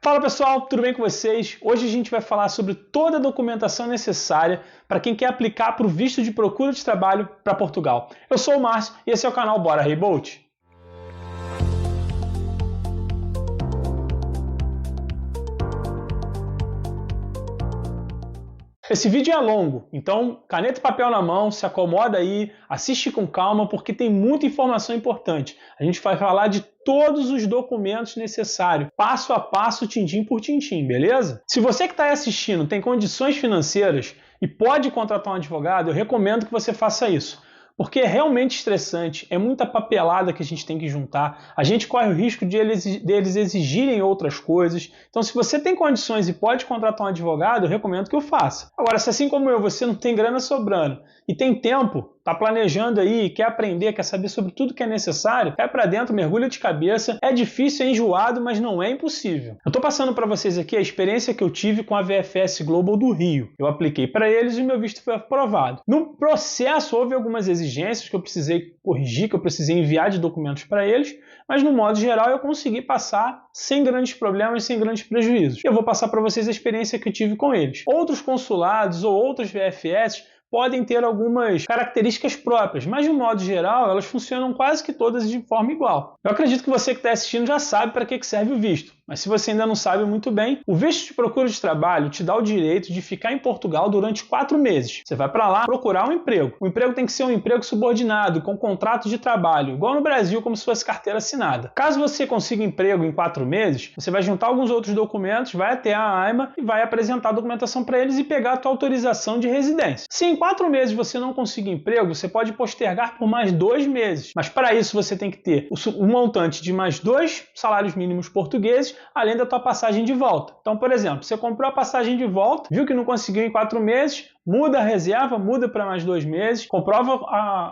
Fala pessoal, tudo bem com vocês? Hoje a gente vai falar sobre toda a documentação necessária para quem quer aplicar para o visto de procura de trabalho para Portugal. Eu sou o Márcio e esse é o canal Bora Rebolt. Esse vídeo é longo, então caneta e papel na mão, se acomoda aí, assiste com calma porque tem muita informação importante. A gente vai falar de todos os documentos necessários, passo a passo, tintim por tintim, beleza? Se você que está aí assistindo tem condições financeiras e pode contratar um advogado, eu recomendo que você faça isso. Porque é realmente estressante, é muita papelada que a gente tem que juntar, a gente corre o risco de deles exigirem outras coisas. Então, se você tem condições e pode contratar um advogado, eu recomendo que o faça. Agora, se assim como eu, você não tem grana sobrando e tem tempo, está planejando aí, quer aprender, quer saber sobre tudo que é necessário, vai para dentro, mergulha de cabeça. É difícil, é enjoado, mas não é impossível. Eu estou passando para vocês aqui a experiência que eu tive com a VFS Global do Rio. Eu apliquei para eles e o meu visto foi aprovado. No processo, houve algumas exigências que eu precisei corrigir, que eu precisei enviar de documentos para eles, mas no modo geral eu consegui passar sem grandes problemas, sem grandes prejuízos. Eu vou passar para vocês a experiência que eu tive com eles. Outros consulados ou outros VFS podem ter algumas características próprias, mas de um modo geral elas funcionam quase que todas de forma igual. Eu acredito que você que está assistindo já sabe para que serve o visto, mas se você ainda não sabe muito bem, o visto de procura de trabalho te dá o direito de ficar em Portugal durante 4 meses. Você vai para lá procurar um emprego. O emprego tem que ser um emprego subordinado, com contrato de trabalho, igual no Brasil, como se fosse carteira assinada. Caso você consiga emprego em 4 meses, você vai juntar alguns outros documentos, vai até a AIMA e vai apresentar a documentação para eles e pegar a tua autorização de residência. Se em 4 meses você não conseguir emprego, você pode postergar por mais 2 meses. Mas para isso você tem que ter um montante de mais 2 salários mínimos portugueses, além da tua passagem de volta. Então, por exemplo, você comprou a passagem de volta, viu que não conseguiu em 4 meses, muda a reserva, muda para mais 2 meses, comprova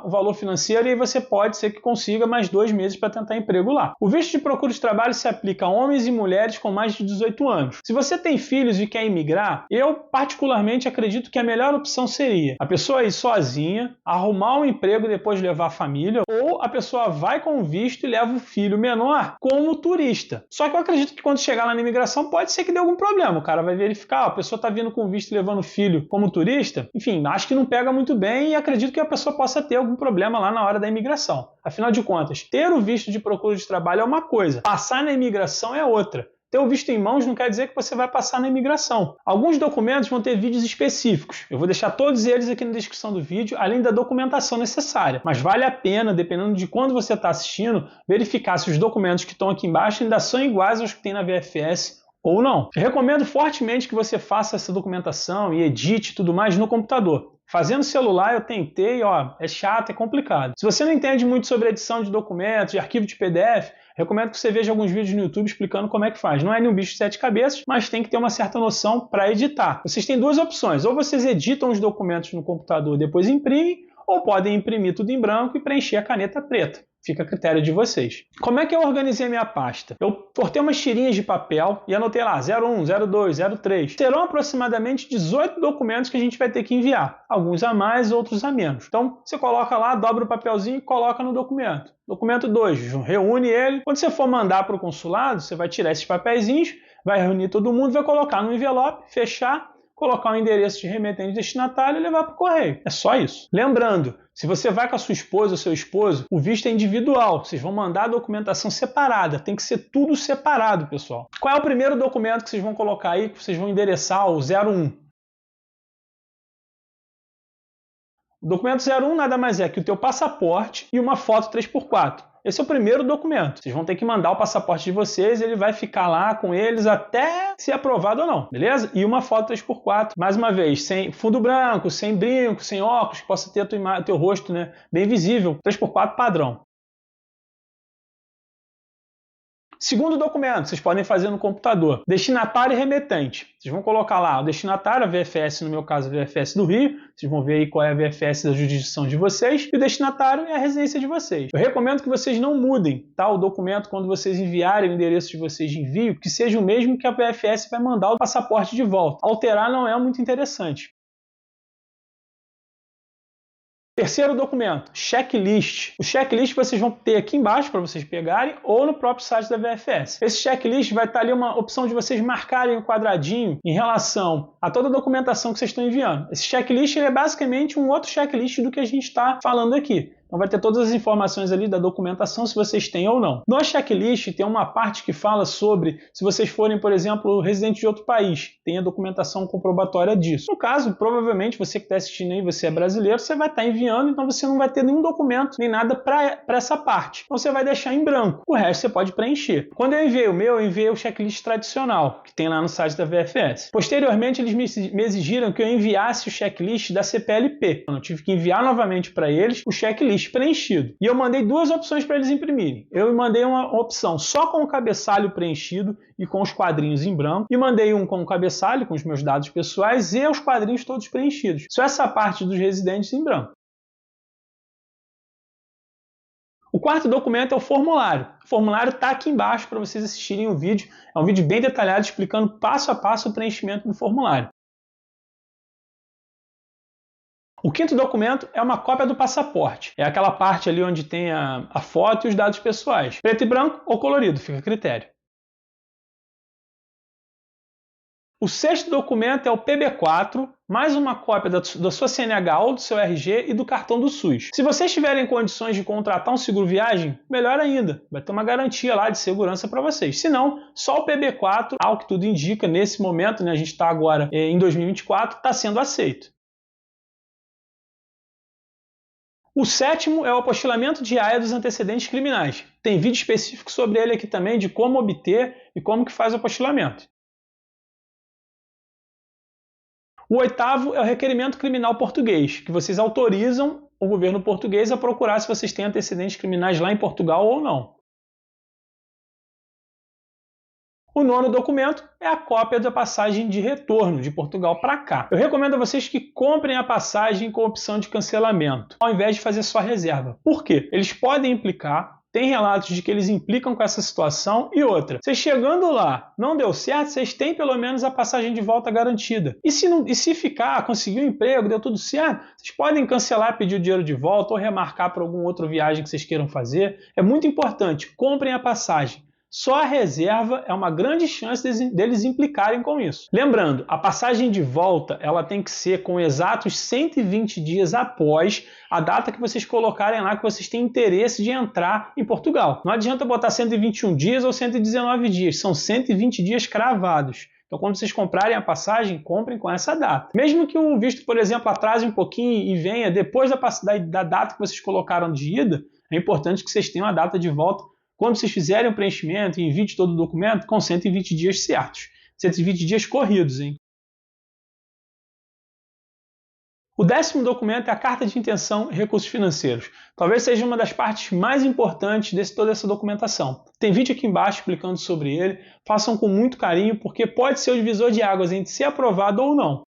o valor financeiro e aí você pode ser que consiga mais 2 meses para tentar emprego lá. O visto de procura de trabalho se aplica a homens e mulheres com mais de 18 anos. Se você tem filhos e quer emigrar, eu particularmente acredito que a melhor opção seria a pessoa ir sozinha, arrumar um emprego e depois levar a família, ou a pessoa vai com o visto e leva o filho menor como turista. Só que eu acredito que quando chegar lá na imigração pode ser que dê algum problema. O cara vai verificar, a pessoa está vindo com o visto e levando o filho como turista. Enfim, acho que não pega muito bem e acredito que a pessoa possa ter algum problema lá na hora da imigração. Afinal de contas, ter o visto de procura de trabalho é uma coisa, passar na imigração é outra. Ter o visto em mãos não quer dizer que você vai passar na imigração. Alguns documentos vão ter vídeos específicos. Eu vou deixar todos eles aqui na descrição do vídeo, além da documentação necessária. Mas vale a pena, dependendo de quando você está assistindo, verificar se os documentos que estão aqui embaixo ainda são iguais aos que tem na VFS ou não. Eu recomendo fortemente que você faça essa documentação e edite tudo mais no computador. Fazendo celular eu tentei, é chato, é complicado. Se você não entende muito sobre edição de documentos, de arquivo de PDF, recomendo que você veja alguns vídeos no YouTube explicando como é que faz. Não é nenhum bicho de 7 cabeças, mas tem que ter uma certa noção para editar. Vocês têm 2 opções, ou vocês editam os documentos no computador e depois imprimem, ou podem imprimir tudo em branco e preencher a caneta preta. Fica a critério de vocês. Como é que eu organizei a minha pasta? Eu cortei umas tirinhas de papel e anotei lá 01, 02, 03. Serão aproximadamente 18 documentos que a gente vai ter que enviar. Alguns a mais, outros a menos. Então, você coloca lá, dobra o papelzinho e coloca no documento. Documento 2, reúne ele. Quando você for mandar para o consulado, você vai tirar esses papeizinhos, vai reunir todo mundo, vai colocar no envelope, fechar, colocar o endereço de remetente destinatário e levar para o correio. É só isso. Lembrando, se você vai com a sua esposa ou seu esposo, o visto é individual. Vocês vão mandar a documentação separada. Tem que ser tudo separado, pessoal. Qual é o primeiro documento que vocês vão colocar aí, que vocês vão endereçar o 01? O documento 01 nada mais é que o teu passaporte e uma foto 3x4. Esse é o primeiro documento. Vocês vão ter que mandar o passaporte de vocês, ele vai ficar lá com eles até ser aprovado ou não, beleza? E uma foto 3x4, mais uma vez, sem fundo branco, sem brinco, sem óculos, que possa ter teu rosto, né, bem visível. 3x4 padrão. Segundo documento, vocês podem fazer no computador. Destinatário e remetente. Vocês vão colocar lá o destinatário, a VFS, no meu caso, a VFS do Rio. Vocês vão ver aí qual é a VFS da jurisdição de vocês. E o destinatário é a residência de vocês. Eu recomendo que vocês não mudem, tá, o documento quando vocês enviarem o endereço de vocês de envio, que seja o mesmo que a VFS vai mandar o passaporte de volta. Alterar não é muito interessante. Terceiro documento, checklist. O checklist vocês vão ter aqui embaixo para vocês pegarem ou no próprio site da VFS. Esse checklist vai estar ali uma opção de vocês marcarem o quadradinho em relação a toda a documentação que vocês estão enviando. Esse checklist é basicamente um outro checklist do que a gente está falando aqui. Então vai ter todas as informações ali da documentação, se vocês têm ou não. No checklist tem uma parte que fala sobre se vocês forem, por exemplo, residente de outro país, tem a documentação comprobatória disso. No caso, provavelmente você que está assistindo aí, você é brasileiro, você vai estar enviando, então você não vai ter nenhum documento, nem nada para essa parte. Então você vai deixar em branco. O resto você pode preencher. Quando eu enviei o meu, eu enviei o checklist tradicional, que tem lá no site da VFS. Posteriormente, eles me exigiram que eu enviasse o checklist da CPLP. Eu tive que enviar novamente para eles o checklist preenchido. E eu mandei duas opções para eles imprimirem. Eu mandei uma opção só com o cabeçalho preenchido e com os quadrinhos em branco, e mandei um com o cabeçalho, com os meus dados pessoais e os quadrinhos todos preenchidos. Só essa parte dos residentes em branco. O quarto documento é o formulário. O formulário está aqui embaixo para vocês assistirem o vídeo. É um vídeo bem detalhado explicando passo a passo o preenchimento do formulário. O quinto documento é uma cópia do passaporte. É aquela parte ali onde tem a foto e os dados pessoais. Preto e branco ou colorido, fica a critério. O sexto documento é o PB4, mais uma cópia da sua CNH ou do seu RG e do cartão do SUS. Se vocês tiverem condições de contratar um seguro viagem, melhor ainda. Vai ter uma garantia lá de segurança para vocês. Se não, só o PB4, ao que tudo indica, nesse momento, né, a gente está agora em 2024, está sendo aceito. O sétimo é o apostilamento de AIA dos antecedentes criminais. Tem vídeo específico sobre ele aqui também, de como obter e como que faz o apostilamento. O oitavo é o requerimento criminal português, que vocês autorizam o governo português a procurar se vocês têm antecedentes criminais lá em Portugal ou não. O nono documento é a cópia da passagem de retorno de Portugal para cá. Eu recomendo a vocês que comprem a passagem com opção de cancelamento, ao invés de fazer só reserva. Por quê? Eles podem implicar, tem relatos de que eles implicam com essa situação, e outra, vocês chegando lá, não deu certo, vocês têm pelo menos a passagem de volta garantida. E se ficar, conseguir um emprego, deu tudo certo, vocês podem cancelar, pedir o dinheiro de volta ou remarcar para alguma outra viagem que vocês queiram fazer. É muito importante, comprem a passagem. Só a reserva é uma grande chance deles implicarem com isso. Lembrando, a passagem de volta ela tem que ser com exatos 120 dias após a data que vocês colocarem lá que vocês têm interesse de entrar em Portugal. Não adianta botar 121 dias ou 119 dias, são 120 dias cravados. Então, quando vocês comprarem a passagem, comprem com essa data. Mesmo que o visto, por exemplo, atrase um pouquinho e venha depois da data que vocês colocaram de ida, é importante que vocês tenham a data de volta quando vocês fizerem o preenchimento e enviem todo o documento com 120 dias certos. 120 dias corridos, hein? O décimo documento é a carta de intenção e recursos financeiros. Talvez seja uma das partes mais importantes de toda essa documentação. Tem vídeo aqui embaixo explicando sobre ele. Façam com muito carinho, porque pode ser o divisor de águas entre ser aprovado ou não.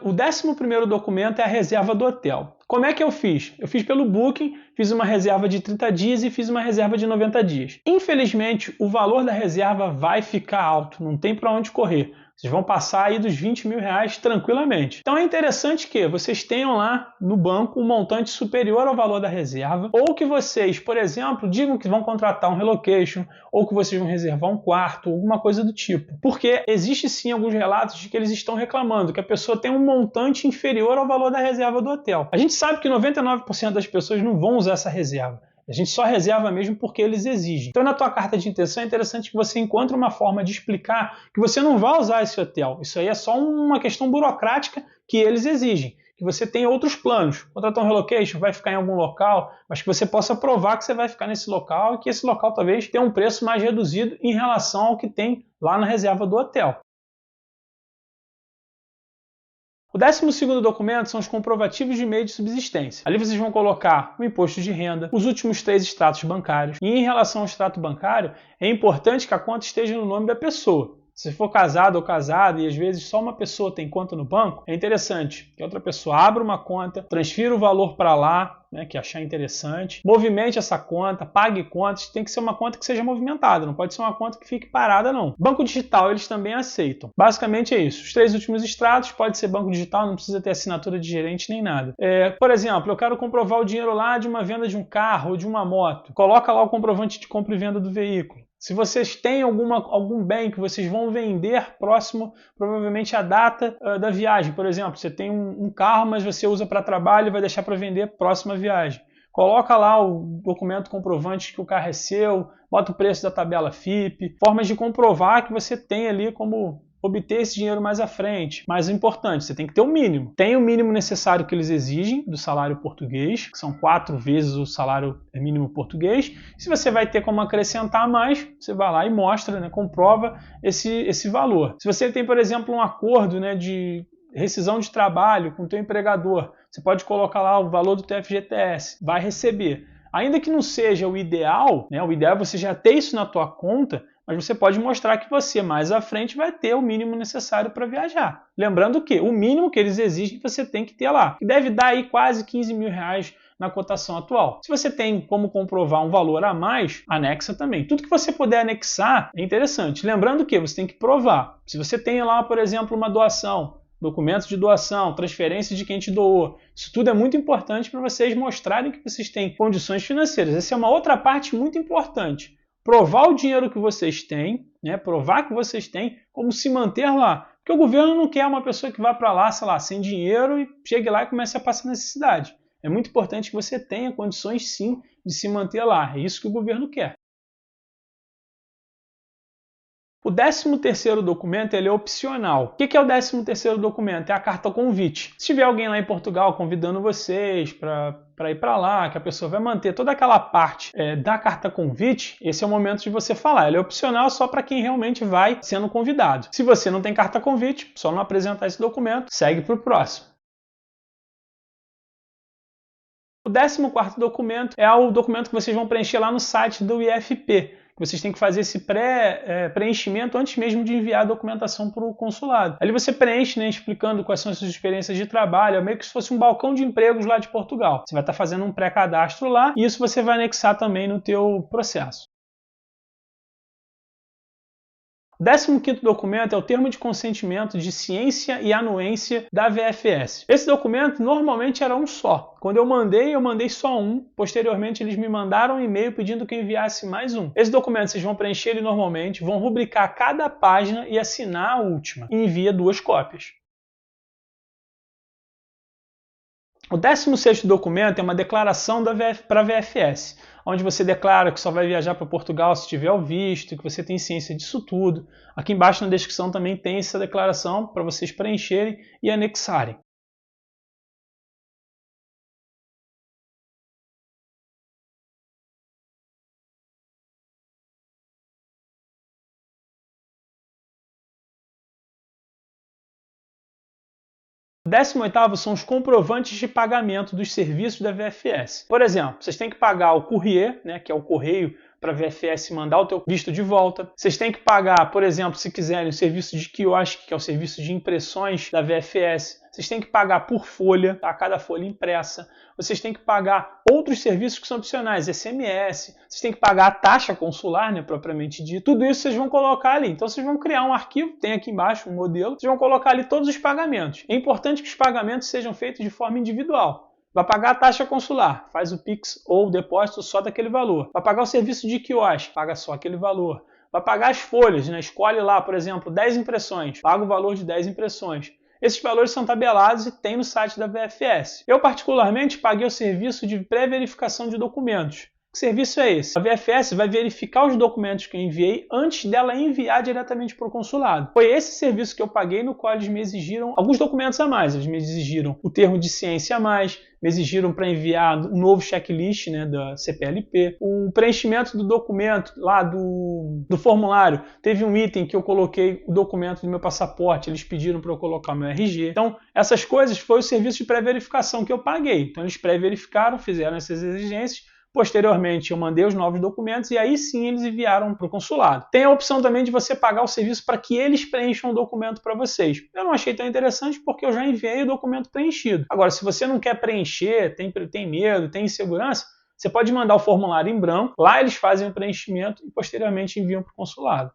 O 11º documento é a reserva do hotel. Como é que eu fiz? Eu fiz pelo Booking, fiz uma reserva de 30 dias e fiz uma reserva de 90 dias. Infelizmente, o valor da reserva vai ficar alto, não tem para onde correr. Vocês vão passar aí dos 20 mil reais tranquilamente. Então é interessante que vocês tenham lá no banco um montante superior ao valor da reserva, ou que vocês, por exemplo, digam que vão contratar um relocation, ou que vocês vão reservar um quarto, alguma coisa do tipo. Porque existe sim alguns relatos de que eles estão reclamando que a pessoa tem um montante inferior ao valor da reserva do hotel. A gente sabe que 99% das pessoas não vão usar essa reserva. A gente só reserva mesmo porque eles exigem. Então, na tua carta de intenção, é interessante que você encontre uma forma de explicar que você não vai usar esse hotel. Isso aí é só uma questão burocrática que eles exigem. Que você tenha outros planos. Contratar um relocation, vai ficar em algum local, mas que você possa provar que você vai ficar nesse local e que esse local talvez tenha um preço mais reduzido em relação ao que tem lá na reserva do hotel. O 12º documento são os comprovativos de meio de subsistência. Ali vocês vão colocar o imposto de renda, os últimos 3 extratos bancários. E em relação ao extrato bancário, é importante que a conta esteja no nome da pessoa. Se for casado ou casada e às vezes só uma pessoa tem conta no banco, é interessante que a outra pessoa abra uma conta, transfira o valor para lá, né, que achar interessante, movimente essa conta, pague contas, tem que ser uma conta que seja movimentada, não pode ser uma conta que fique parada não. Banco digital eles também aceitam. Basicamente é isso. Os 3 últimos extratos pode ser banco digital, não precisa ter assinatura de gerente nem nada. Por exemplo, eu quero comprovar o dinheiro lá de uma venda de um carro ou de uma moto. Coloca lá o comprovante de compra e venda do veículo. Se vocês têm algum bem que vocês vão vender próximo, provavelmente à data da viagem, por exemplo, você tem um carro, mas você usa para trabalho e vai deixar para vender próxima viagem. Coloca lá o documento comprovante que o carro é seu, bota o preço da tabela FIP, formas de comprovar que você tem ali como obter esse dinheiro mais à frente. Mas o importante, você tem que ter o mínimo. Tem o mínimo necessário que eles exigem do salário português, que são 4 vezes o salário mínimo português. Se você vai ter como acrescentar mais, você vai lá e mostra, né, comprova esse valor. Se você tem, por exemplo, um acordo, né, de rescisão de trabalho com o teu empregador, você pode colocar lá o valor do teu FGTS, vai receber. Ainda que não seja o ideal, né, o ideal é você já ter isso na tua conta, mas você pode mostrar que você mais à frente vai ter o mínimo necessário para viajar. Lembrando que o mínimo que eles exigem você tem que ter lá, que deve dar aí quase 15 mil reais na cotação atual. Se você tem como comprovar um valor a mais, anexa também. Tudo que você puder anexar é interessante. Lembrando que você tem que provar. Se você tem lá, por exemplo, uma doação, documentos de doação, transferência de quem te doou. Isso tudo é muito importante para vocês mostrarem que vocês têm condições financeiras. Essa é uma outra parte muito importante. Provar o dinheiro que vocês têm, né? Provar que vocês têm, como se manter lá. Porque o governo não quer uma pessoa que vá para lá, sei lá, sem dinheiro e chegue lá e comece a passar necessidade. É muito importante que você tenha condições, sim, de se manter lá. É isso que o governo quer. O 13º documento ele é opcional. O que é o 13º documento? É a carta convite. Se tiver alguém lá em Portugal convidando vocês para ir para lá, que a pessoa vai manter toda aquela parte da carta convite, esse é o momento de você falar. Ele é opcional só para quem realmente vai sendo convidado. Se você não tem carta convite, só não apresentar esse documento, segue para o próximo. O 14º documento é o documento que vocês vão preencher lá no site do IFP. Vocês têm que fazer esse preenchimento antes mesmo de enviar a documentação para o consulado. Ali você preenche, né, explicando quais são as suas experiências de trabalho, é meio que se fosse um balcão de empregos lá de Portugal. Você vai estar fazendo um pré-cadastro lá e isso você vai anexar também no teu processo. O 15º documento é o termo de consentimento de ciência e anuência da VFS. Esse documento normalmente era um só. Quando eu mandei só um. Posteriormente, eles me mandaram um e-mail pedindo que eu enviasse mais um. Esse documento vocês vão preencher ele normalmente, vão rubricar cada página e assinar a última. E envia 2 cópias. O 16º documento é uma declaração para a VFS, onde você declara que só vai viajar para Portugal se tiver o visto, que você tem ciência disso tudo. Aqui embaixo na descrição também tem essa declaração para vocês preencherem e anexarem. O 18º são os comprovantes de pagamento dos serviços da VFS. Por exemplo, vocês têm que pagar o courrier, né, que é o correio, para a VFS mandar o teu visto de volta. Vocês têm que pagar, por exemplo, se quiserem, o serviço de quiosque, que é o serviço de impressões da VFS. Vocês têm que pagar por folha, tá? Cada folha impressa. Vocês têm que pagar outros serviços que são opcionais, SMS. Vocês têm que pagar a taxa consular, né, propriamente dito. Tudo isso vocês vão colocar ali. Então vocês vão criar um arquivo, tem aqui embaixo um modelo. Vocês vão colocar ali todos os pagamentos. É importante que os pagamentos sejam feitos de forma individual. Vai pagar a taxa consular, faz o Pix ou o depósito só daquele valor. Vai pagar o serviço de quiosque, paga só aquele valor. Vai pagar as folhas, né? Escolhe lá, por exemplo, 10 impressões, paga o valor de 10 impressões. Esses valores são tabelados e tem no site da VFS. Eu, particularmente, paguei o serviço de pré-verificação de documentos. Que serviço é esse? A VFS vai verificar os documentos que eu enviei antes dela enviar diretamente para o consulado. Foi esse serviço que eu paguei, no qual eles me exigiram alguns documentos a mais. Eles me exigiram o termo de ciência a mais, me exigiram para enviar um novo checklist, né, da CPLP, o preenchimento do documento lá do formulário. Teve um item que eu coloquei o documento do meu passaporte, eles pediram para eu colocar o meu RG. Então, essas coisas foi o serviço de pré-verificação que eu paguei. Então, eles pré-verificaram, fizeram essas exigências, Posteriormente, eu mandei os novos documentos e aí sim eles enviaram para o consulado. Tem a opção também de você pagar o serviço para que eles preencham o documento para vocês. Eu não achei tão interessante porque eu já enviei o documento preenchido. Agora, se você não quer preencher, tem medo, tem insegurança, você pode mandar o formulário em branco, lá eles fazem o preenchimento e posteriormente enviam para o consulado.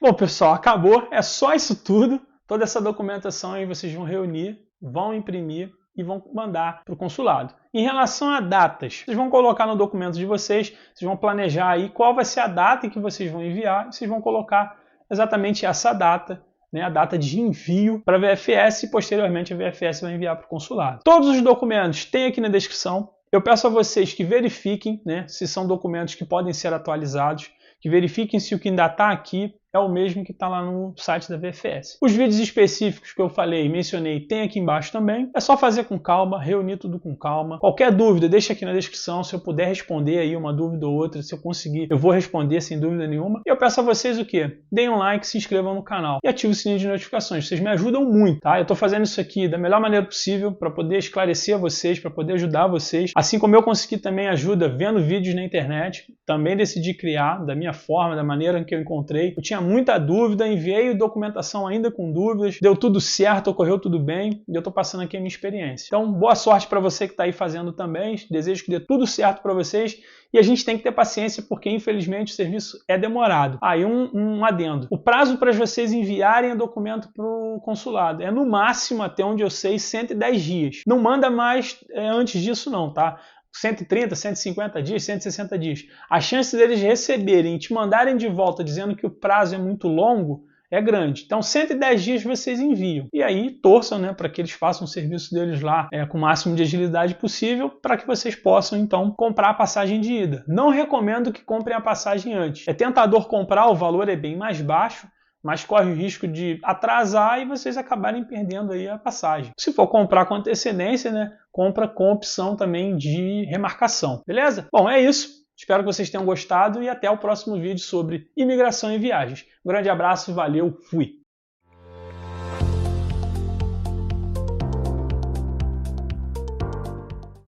Bom, pessoal, acabou. É só isso tudo. Toda essa documentação aí vocês vão reunir, vão imprimir e vão mandar para o consulado. Em relação a datas, vocês vão colocar no documento de vocês, vocês vão planejar aí qual vai ser a data em que vocês vão enviar, e vocês vão colocar exatamente essa data, né, a data de envio para a VFS e posteriormente a VFS vai enviar para o consulado. Todos os documentos tem aqui na descrição. Eu peço a vocês que verifiquem, né, se são documentos que podem ser atualizados, que verifiquem se o que ainda está aqui é o mesmo que está lá no site da VFS. Os vídeos específicos que eu falei e mencionei tem aqui embaixo também. É só fazer com calma, reunir tudo com calma. Qualquer dúvida, deixa aqui na descrição. Se eu puder responder aí uma dúvida ou outra, se eu conseguir, eu vou responder sem dúvida nenhuma. E eu peço a vocês o quê? Deem um like, se inscrevam no canal e ativem o sininho de notificações. Vocês me ajudam muito, tá? Eu estou fazendo isso aqui da melhor maneira possível para poder esclarecer a vocês, para poder ajudar vocês. Assim como eu consegui também ajuda vendo vídeos na internet, também decidi criar da minha forma, da maneira que eu encontrei. Eu tinha muita dúvida, enviei documentação ainda com dúvidas, deu tudo certo, ocorreu tudo bem e eu estou passando aqui a minha experiência. Então, boa sorte para você que está aí fazendo também, desejo que dê tudo certo para vocês e a gente tem que ter paciência porque infelizmente o serviço é demorado. Aí um adendo, o prazo para vocês enviarem o documento para o consulado é no máximo, até onde eu sei, 110 dias. Não manda mais antes disso não, tá? 130, 150 dias, 160 dias. A chance deles receberem e te mandarem de volta dizendo que o prazo é muito longo é grande. Então, 110 dias vocês enviam. E aí, torçam, né, para que eles façam o serviço deles lá com o máximo de agilidade possível para que vocês possam, então, comprar a passagem de ida. Não recomendo que comprem a passagem antes. É tentador comprar, o valor é bem mais baixo, mas corre o risco de atrasar e vocês acabarem perdendo aí a passagem. Se for comprar com antecedência, né, compra com opção também de remarcação, beleza? Bom, é isso. Espero que vocês tenham gostado e até o próximo vídeo sobre imigração e viagens. Um grande abraço, valeu, fui!